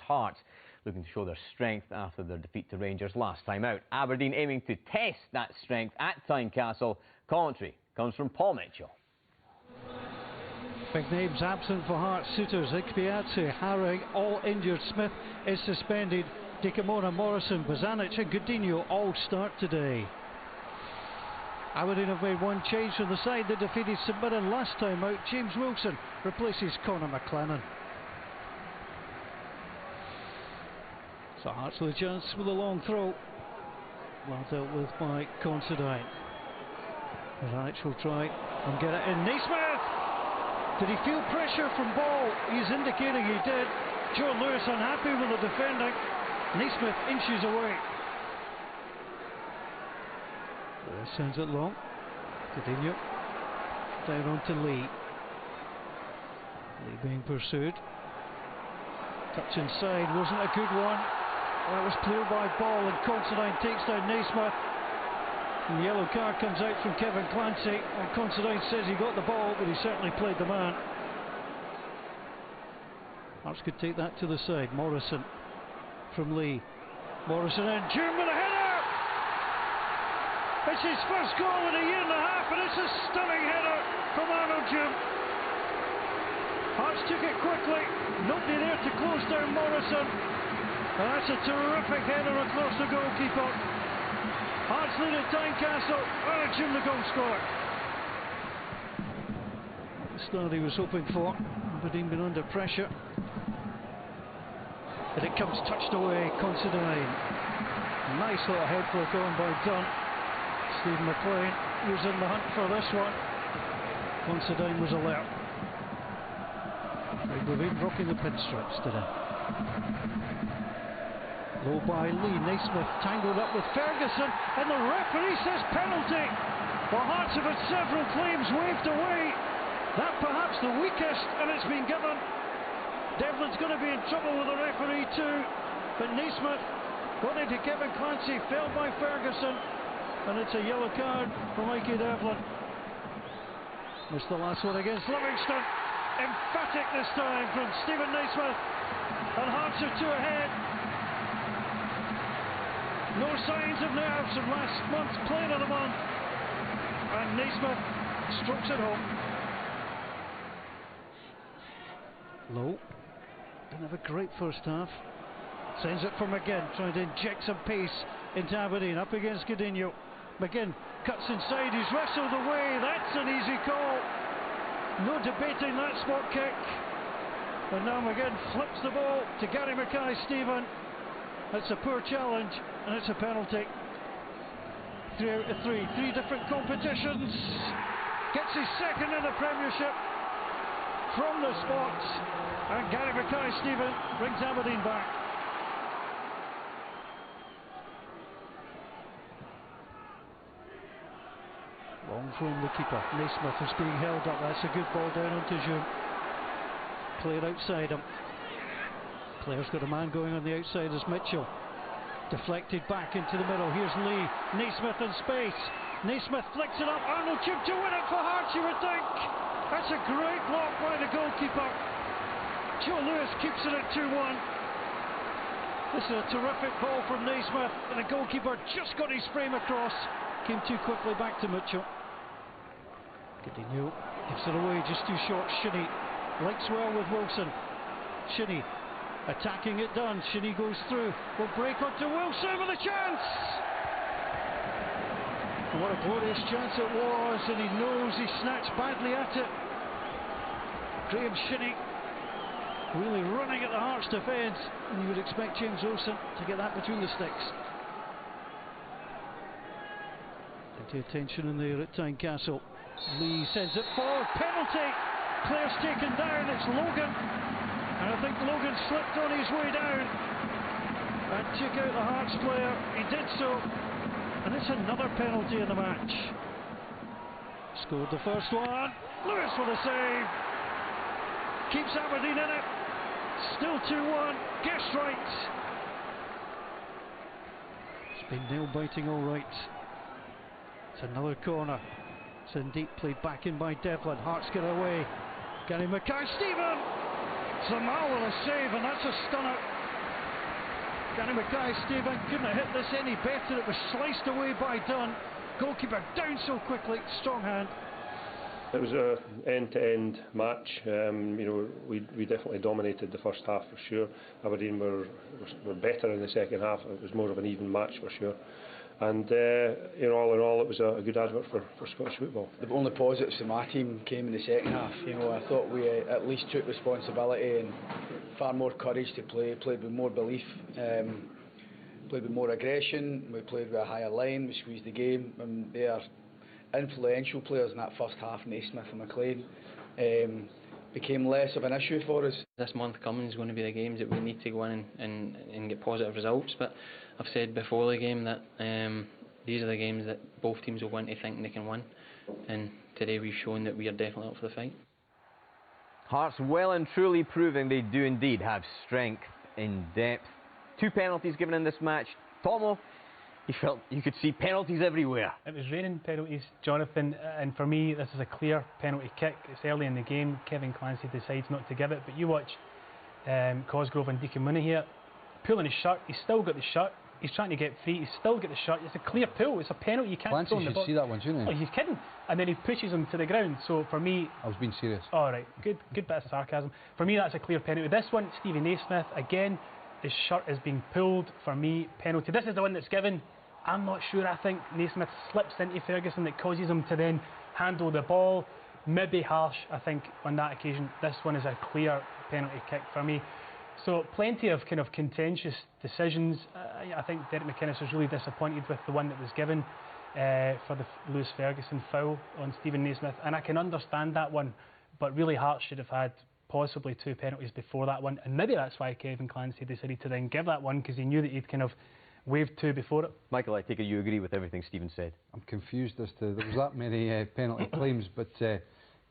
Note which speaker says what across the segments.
Speaker 1: Hearts looking to show their strength after their defeat to Rangers last time out. Aberdeen aiming to test that strength at Tynecastle. Commentary comes from Paul Mitchell.
Speaker 2: Big names absent for Hearts. Suitors, Ikpeatsu, Harring, all injured. Smith is suspended. Dikamona, Morrison, Bozanic and Godinho all start today. Aberdeen have made one change from the side. They defeated St Mirren last time out. James Wilson replaces Conor McLennan. So Hearts with a chance with a long throw. Well dealt with by Considine. Bozanic will try and get it in. Naismith! Did he feel pressure from Ball? He's indicating he did. Joe Lewis unhappy with the defending. Naismith inches away. Lewis sends it long. Godinho down onto Lee. Lee being pursued. Touch inside wasn't a good one. That was cleared by Ball, and Considine takes down Naismith. And the yellow card comes out from Kevin Clancy, and Considine says he got the ball, but he certainly played the man. Hearts could take that to the side. Morrison from Lee. Morrison and Jim with a header! It's his first goal in a year and a half, and it's a stunning header from Arnold Jim. Hearts took it quickly, nobody there to close down Morrison, and that's a terrific header across the goalkeeper. Hearts lead at Tynecastle. Arnold Jim the goal scorer. The start he was hoping for. Aberdeen been under pressure. But it comes touched away. Considine. Nice little head flick on by Dunn. Stephen McLean was in the hunt for this one. Considine was alert. We've been rocking the pinstripes today. Low by Lee. Naismith tangled up with Ferguson, and the referee says penalty. Well, Hearts have had several claims waved away. That perhaps the weakest, and it's been given. Devlin's going to be in trouble with the referee too. But Naismith got into Kevin Clancy, fell by Ferguson, and it's a yellow card for Mikey Devlin. Missed the last one against Livingston. Emphatic this time from Stephen Naismith, and Hearts are two ahead. No signs of nerves from last month's player of the month, and Naismith strokes it home. Low, didn't have a great first half. Sends it for McGinn, trying to inject some pace into Aberdeen, up against Godinho. McGinn cuts inside, he's wrestled away. That's an easy call. No debating that spot kick. And now McGinn flips the ball to Gary Mackay-Steven. That's a poor challenge, and it's a penalty. 3 out of 3, 3 different competitions. Gets his second in the Premiership from the spot, and Gary Mackay-Steven brings Aberdeen back. Long from the keeper. Naismith is being held up. That's a good ball down onto June. Player outside him. Player's got a man going on the outside as Mitchell. Deflected back into the middle. Here's Lee. Naismith in space. Naismith flicks it up. Arnold Jim to win it for Hearts, you would think. That's a great block by the goalkeeper. Joe Lewis keeps it at 2-1. This is a terrific ball from Naismith, and the goalkeeper just got his frame across. Came too quickly back to Mitchell. Godinho gives it away, just too short. Shinnie links well with Wilson. Shinnie attacking it done. Shinnie goes through. Will break onto Wilson with a chance. And what a glorious chance it was, and he knows he snatched badly at it. Graham Shinnie really running at the Hearts defence, and you would expect James Wilson to get that between the sticks. Plenty of tension in there at Tynecastle. Lee sends it forward. Penalty. Player's taken down. It's Logan. And I think Logan slipped on his way down and took out the Hearts player. He did so, and it's another penalty in the match. Scored the first one. Lewis with a save. Keeps Aberdeen in it. Still 2-1. Guess right. It's been nail-biting all right. It's another corner. It's in deep, played back in by Devlin. Hearts get away. Gary Mackay-Steven. Zamal with a save, and that's a stunner. Danny Mackay, Stephen, couldn't have hit this any better. It was sliced away by Dunn. Goalkeeper down so quickly, strong hand.
Speaker 3: It was an end-to-end match. We definitely dominated the first half for sure. Aberdeen were better in the second half. It was more of an even match for sure. And all in all, it was a good advert for Scottish football.
Speaker 4: The only positives to my team came in the second half. I thought we at least took responsibility and far more courage to play. Played with more belief. Played with more aggression. We played with a higher line. We squeezed the game. And they are influential players in that first half, Naismith and McLean, became less of an issue for us.
Speaker 5: This month coming is going to be the games that we need to go in and get positive results, but I've said before the game that these are the games that both teams will want to think they can win, and today we've shown that we are definitely up for the fight.
Speaker 1: Hearts well and truly proving they do indeed have strength in depth. 2 penalties given in this match. Tomo, he felt you could see penalties everywhere.
Speaker 6: It was raining penalties, Jonathan, and for me this is a clear penalty kick. It's early in the game. Kevin Clancy decides not to give it, but you watch Cosgrove and Deacon Mooney here pulling his shirt. He's still got the shirt. He's trying to get free. He's still got the shirt. It's a clear pull. It's a penalty. You can't throw in the box.
Speaker 7: Clancy should see that one, shouldn't he?
Speaker 6: Oh, he's kidding. And then he pushes him to the ground. So for me,
Speaker 7: I was being serious.
Speaker 6: All right, good bit of sarcasm. For me, that's a clear penalty. This one, Stevie Naismith again. His shirt is being pulled. For me, penalty. This is the one that's given. I'm not sure. I think Naismith slips into Ferguson that causes him to then handle the ball. Maybe harsh, I think, on that occasion. This one is a clear penalty kick for me. So plenty of kind of contentious decisions. I think Derek McInnes was really disappointed with the one that was given for the Lewis Ferguson foul on Stephen Naismith, and I can understand that one, but really Hearts should have had possibly 2 penalties before that one, and maybe that's why Kevin Clancy decided to then give that one, because he knew that he'd kind of waved 2 before it. Michael, I take it you agree with everything Stephen said?
Speaker 7: I'm confused as to there was that many penalty claims, but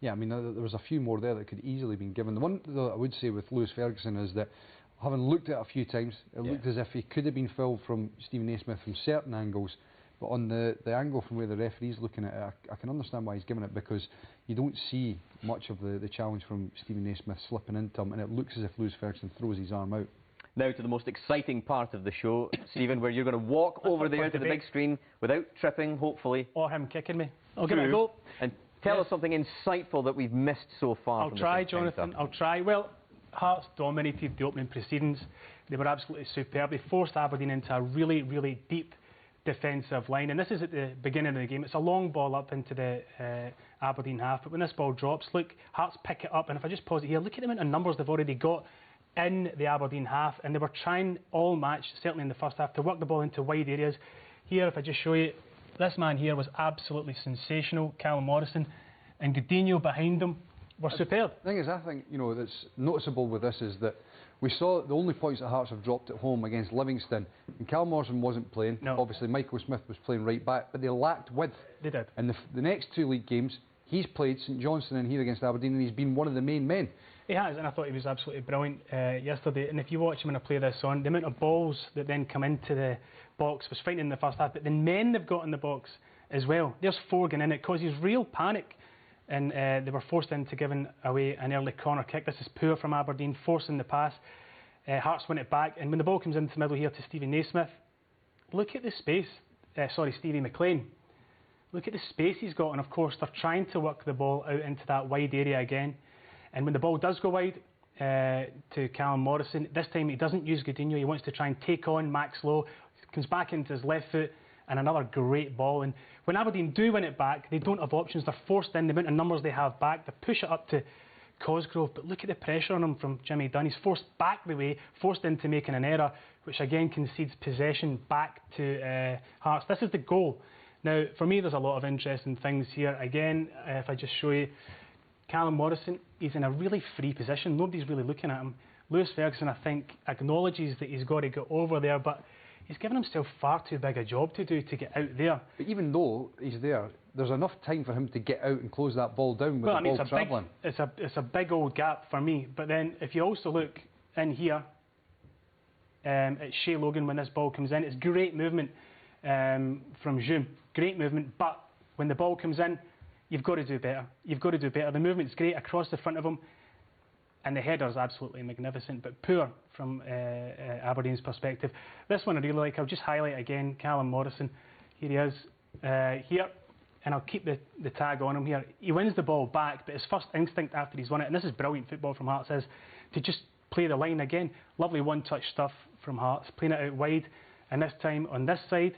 Speaker 7: yeah, I mean there was a few more there that could easily been given. The one that I would say with Lewis Ferguson is that, having looked at it a few times, it looked as if he could have been fouled from Stephen Naismith from certain angles, but on the angle from where the referee's looking at it, I can understand why he's given it, because you don't see much of the challenge from Stephen Naismith slipping into him, and it looks as if Lewis Ferguson throws his arm out.
Speaker 1: Now to the most exciting part of the show, Stephen, where you're going to walk over there to the big screen without tripping, hopefully.
Speaker 6: Or him kicking me. I'll give it a go.
Speaker 1: And tell us something insightful that we've missed so far.
Speaker 6: I'll try, Jonathan, I'll try. Well, Hearts dominated the opening proceedings. They were absolutely superb. They forced Aberdeen into a really, really deep defensive line. And this is at the beginning of the game. It's a long ball up into the Aberdeen half. But when this ball drops, look, Hearts pick it up. And if I just pause it here, look at the amount of numbers they've already got in the Aberdeen half, and they were trying all match, certainly in the first half, to work the ball into wide areas. Here, if I just show you, this man here was absolutely sensational, Callum Morrison, and Godinho behind him were superb.
Speaker 7: The thing is, I think, that's noticeable with this is that we saw the only points that Hearts have dropped at home against Livingston, and Callum Morrison wasn't playing.
Speaker 6: No.
Speaker 7: Obviously, Michael Smith was playing right back, but they lacked width.
Speaker 6: They did.
Speaker 7: And the next 2 league games, he's played St Johnstone in here against Aberdeen, and he's been one of the main men.
Speaker 6: He has, and I thought he was absolutely brilliant yesterday. And if you watch him when I play this on, the amount of balls that then come into the box was frightening in the first half, but the men they've got in the box as well, there's 4 going in. It causes real panic, and they were forced into giving away an early corner kick. This is poor from Aberdeen, forcing the pass. Hearts win it back, and when the ball comes into the middle here to Stevie Naismith, look at the space. Stevie McLean. Look at the space he's got, and of course they're trying to work the ball out into that wide area again. And when the ball does go wide to Callum Morrison, this time he doesn't use Godinho. He wants to try and take on Max Lowe. Comes back into his left foot, and another great ball. And when Aberdeen do win it back, they don't have options. They're forced in. The amount of numbers they have back, they push it up to Cosgrove. But look at the pressure on him from Jimmy Dunn. He's forced back the way, forced into making an error, which again concedes possession back to Hearts. This is the goal. Now, for me, there's a lot of interesting things here. Again, if I just show you, Callum Morrison, he's in a really free position. Nobody's really looking at him. Lewis Ferguson, I think, acknowledges that he's got to get over there, but he's given himself far too big a job to do to get out there.
Speaker 7: But even though he's there, there's enough time for him to get out and close that ball down with the ball travelling.
Speaker 6: It's a big old gap for me. But then if you also look in here at Shea Logan when this ball comes in, it's great movement from Zoom. Great movement, but when the ball comes in, you've got to do better. You've got to do better. The movement's great across the front of him. and the header's absolutely magnificent, but poor from Aberdeen's perspective. This one I really like. I'll just highlight again Callum Morrison. Here he is, here, and I'll keep the tag on him here. He wins the ball back, but his first instinct after he's won it, and this is brilliant football from Hearts, is to just play the line again. Lovely one-touch stuff from Hearts, playing it out wide, and this time on this side,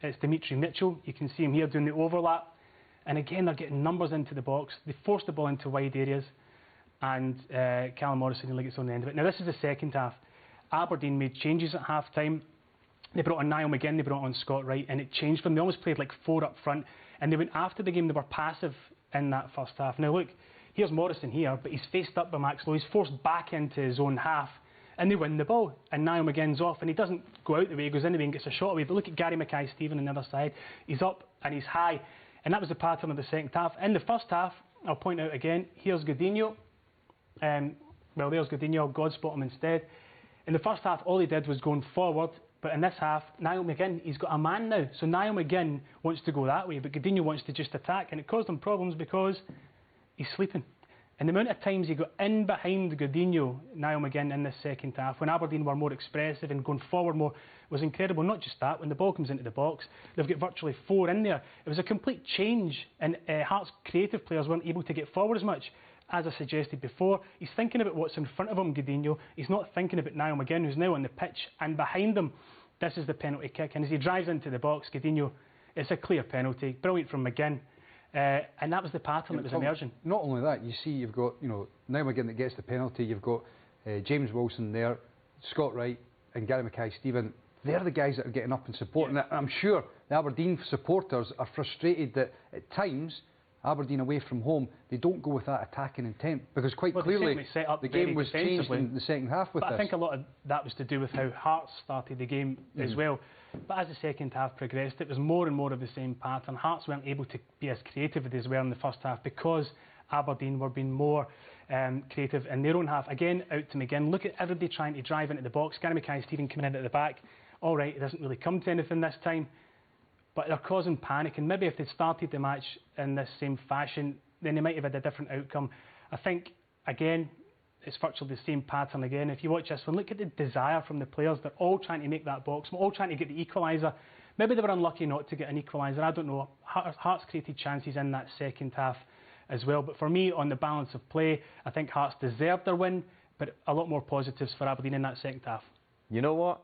Speaker 6: it's Dimitri Mitchell. You can see him here doing the overlap, and again they're getting numbers into the box. They force the ball into wide areas, and Callum Morrison nearly gets on the end of it. Now this is the second half. Aberdeen made changes at half-time. They brought on Niall McGinn, they brought on Scott Wright, and it changed for them. They almost played like 4 up front, and they went after the game. They were passive in that first half. Now look, here's Morrison here, but he's faced up by Max Lowe. He's forced back into his own half, and they win the ball. And Niall McGinn's off, and he doesn't go out the way, he goes in the way and gets a shot away. But look at Gary Mackay-Steven on the other side. He's up and he's high, and that was the pattern of the second half. In the first half, I'll point out again, here's Godinho. Well, there's Godinho, God spot him instead. In the first half, all he did was going forward, but in this half, Niall McGinn, he's got a man now. So Niall McGinn wants to go that way, but Godinho wants to just attack, and it caused him problems because he's sleeping. And the amount of times he got in behind Godinho, Niall McGinn, in this second half, when Aberdeen were more expressive and going forward more, was incredible. Not just that, when the ball comes into the box, they've got virtually 4 in there. It was a complete change, and Hearts' creative players weren't able to get forward as much. As I suggested before, he's thinking about what's in front of him, Godinho. He's not thinking about Niall McGinn, who's now on the pitch, and behind him, this is the penalty kick. And as he drives into the box, Godinho, it's a clear penalty. Brilliant from McGinn. And that was the pattern that was emerging.
Speaker 7: Not only that, you see you've got, Niall McGinn that gets the penalty, you've got James Wilson there, Scott Wright and Gary Mackay-Steven. They're the guys that are getting up and supporting it. And I'm sure the Aberdeen supporters are frustrated that at times Aberdeen away from home, they don't go with that attacking intent, because quite clearly the game was changed in the second half with this.
Speaker 6: I think a lot of that was to do with how Hearts started the game as well. But as the second half progressed, it was more and more of the same pattern. Hearts weren't able to be as creative as they were in the first half because Aberdeen were being more creative in their own half. Again, out to McGinn. Look at everybody trying to drive into the box. Gary Mackay-Steven coming in at the back. All right, it doesn't really come to anything this time, but they're causing panic, and maybe if they'd started the match in this same fashion, then they might have had a different outcome. I think, again, it's virtually the same pattern again. If you watch this one, look at the desire from the players. They're all trying to make that box, all trying to get the equaliser. Maybe they were unlucky not to get an equaliser, I don't know. Hearts created chances in that second half as well, but for me, on the balance of play, I think Hearts deserved their win, but a lot more positives for Aberdeen in that second half.
Speaker 1: You know what?